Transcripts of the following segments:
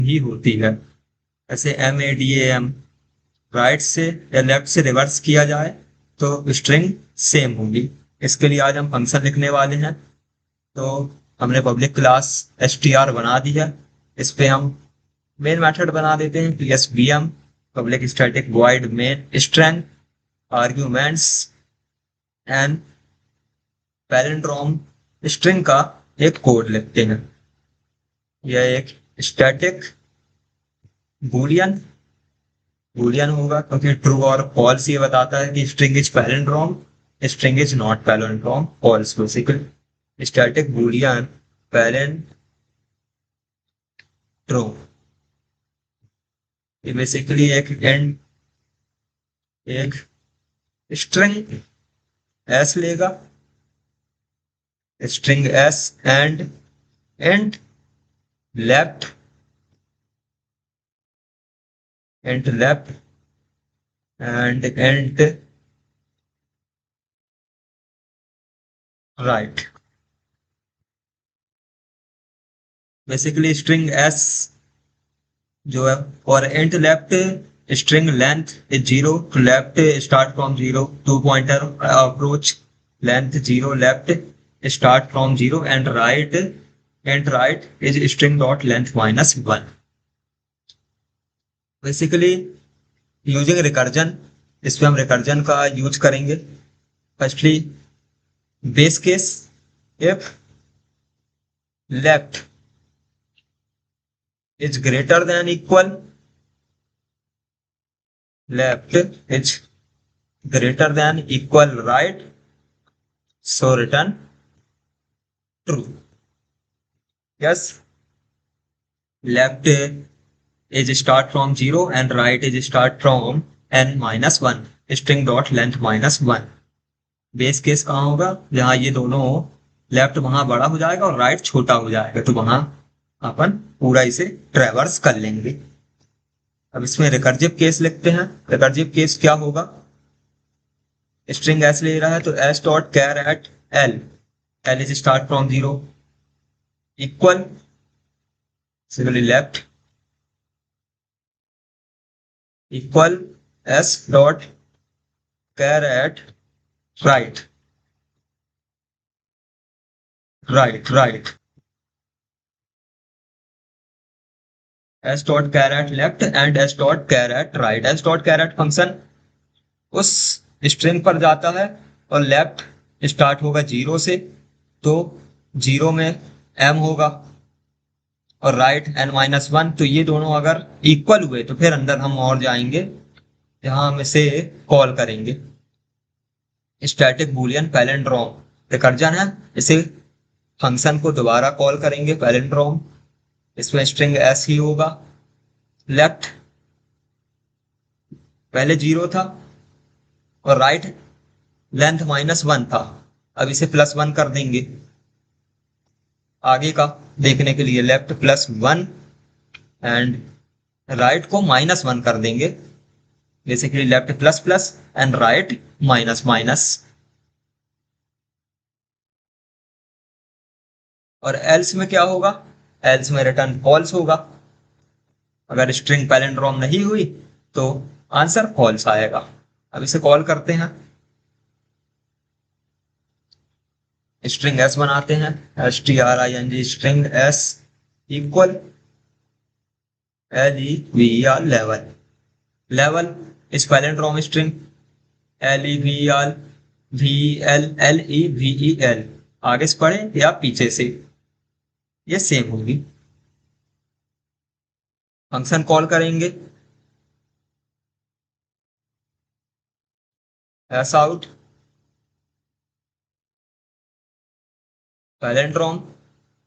ही होती है। ऐसे MADAM राइट से या लेफ्ट से रिवर्स किया जाए तो स्ट्रिंग सेम होगी। इसके लिए आज हम फंक्शन लिखने वाले हैं। तो हमने पब्लिक क्लास str बना दी है। इस पे हम मेन मेथड बना देते हैं PSVM public static void main string arguments and palindrome string का एक कोड लिखते हैं। यह एक स्टैटिक बूलियन बूलियन होगा क्योंकि ट्रू और फॉल्स ये बताता है कि string is palindrome, string is not palindrome, false basically static boolean palindrome. ये बेसिकली एक स्ट्रिंग एस लेगा, string s and left and right. Basically string s जो है और and left string length is 0 to left start from 0 two pointer approach length 0 left start from 0 and right is string dot length -1। Basically using recursion, इस पे हम recursion का use करेंगे। Firstly base case if left is greater than equal left is greater than equal right, so return true. Yes, left is start from 0 and right is start from n-1 string dot length -1। Base case कहाँ होगा? जहां ये दोनों left वहां बड़ा हो जाएगा और राइट छोटा हो जाएगा, तो वहां अपन पूरा इसे ट्रेवर्स कर लेंगे। अब इसमें रिकर्जिव केस लिखते हैं। रिकर्जिव केस क्या होगा? स्ट्रिंग एस ले रहा है तो s dot char at l, l is start from 0 equal similarly left equal s dot char at right right right s dot char at left and s dot char at right. S dot char at function उस string पर जाता है और left start होगा 0 से, तो 0 में m होगा और राइट n-1। तो ये दोनों अगर इक्वल हुए तो फिर अंदर हम और जाएंगे जहां हम इसे कॉल करेंगे स्टैटिक बूलियन पैलिंड्रोम। रिकर्जन है, इसे फंक्शन को दोबारा कॉल करेंगे पैलिंड्रोम। इसमें स्ट्रिंग एस ही होगा, लेफ्ट पहले 0 था और राइट लेंथ -1 था। अब इसे +1 कर देंगे। आगे का देखने के लिए लेफ्ट +1 एंड राइट को -1 कर देंगे। Basically left plus plus and right minus minus. और एल्स में क्या होगा? एल्स में रिटर्न फॉल्स होगा। अगर स्ट्रिंग पैलिंड्रोम नहीं हुई तो आंसर फॉल्स आएगा। अब इसे कॉल करते हैं, स्ट्रिंग एस बनाते हैं, string string S equal lever level. Level इस पैलिंड्रोम स्ट्रिंग lever level आगे से पढ़े या पीछे से, ये सेम होगी। फंक्शन कॉल करेंगे s out palindrome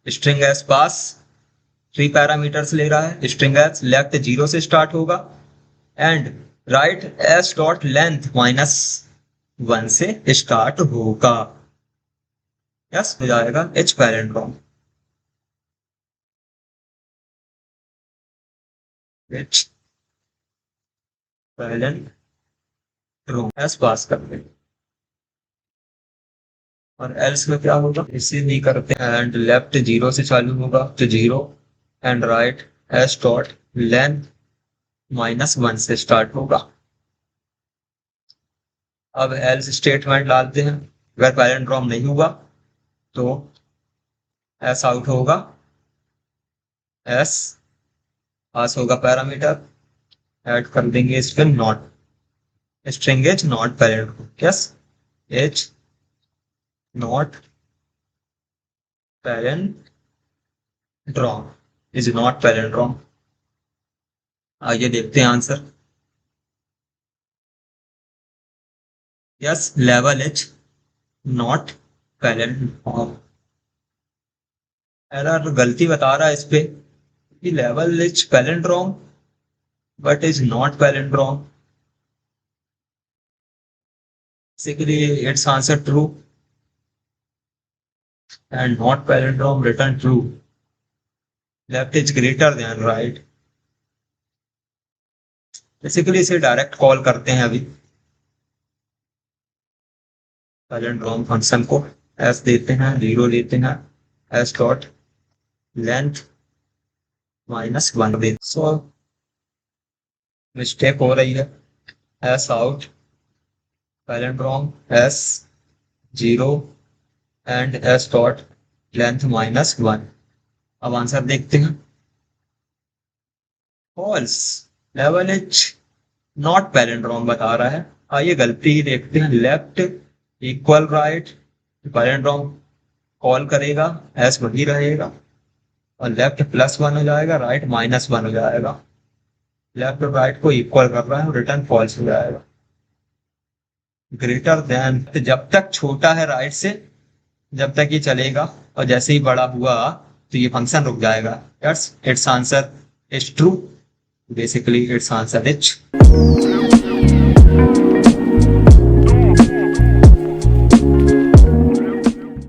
string s pass 3 parameters ले रहा है। स्ट्रिंग एस लेफ्ट 0 से स्टार्ट होगा and right s dot length -1 से स्टार्ट होगा। यस हो जाएगा h palindrome. H palindrome s pass कर देंगे। और एल्स में क्या होगा? इसे नहीं करते एंड लेफ्ट 0 से चालू होगा तो 0 and right s dot length -1 से स्टार्ट होगा। अब एल्स स्टेटमेंट डालते हैं, अगर पैरेंड्रॉम नहीं हुआ तो एस आउट होगा, एस पास होगा पैरामीटर, ऐड कर देंगे इस पे not, string is not palindrome, yes is not palindrome, is not palindrome. आइए देखते हैं answer. Yes level is not palindrome. Error गलती बता रहा है इस पे कि level is palindrome but is not palindrome. Basically it's answer true and not palindrome return true. Left is greater than right. Basically इसे डायरेक्ट कॉल करते हैं अभी पैलिंड्रोम फंक्शन को, एस देते हैं 0 लेते हैं, एस डॉट लेंथ -1 देते, सो मिस्टेक हो रही है, s out palindrome s 0 and s dot length -1। अब आंसर देखते हैं, false, level is not palindrome बता रहा है। आइए गलती ही देखते हैं, left equal right, palindrome call करेगा, एस वही रहेगा और लेफ्ट +1 हो जाएगा, राइट -1 हो जाएगा। लेफ्ट और राइट को इक्वल कर रहा है, रिटर्न फॉल्स हो जाएगा। ग्रेटर देन, जब तक छोटा है राइट से जब तक ये चलेगा, और जैसे ही बड़ा हुआ तो ये फंक्शन रुक जाएगा। Yes it's answer is true, basically it's answer is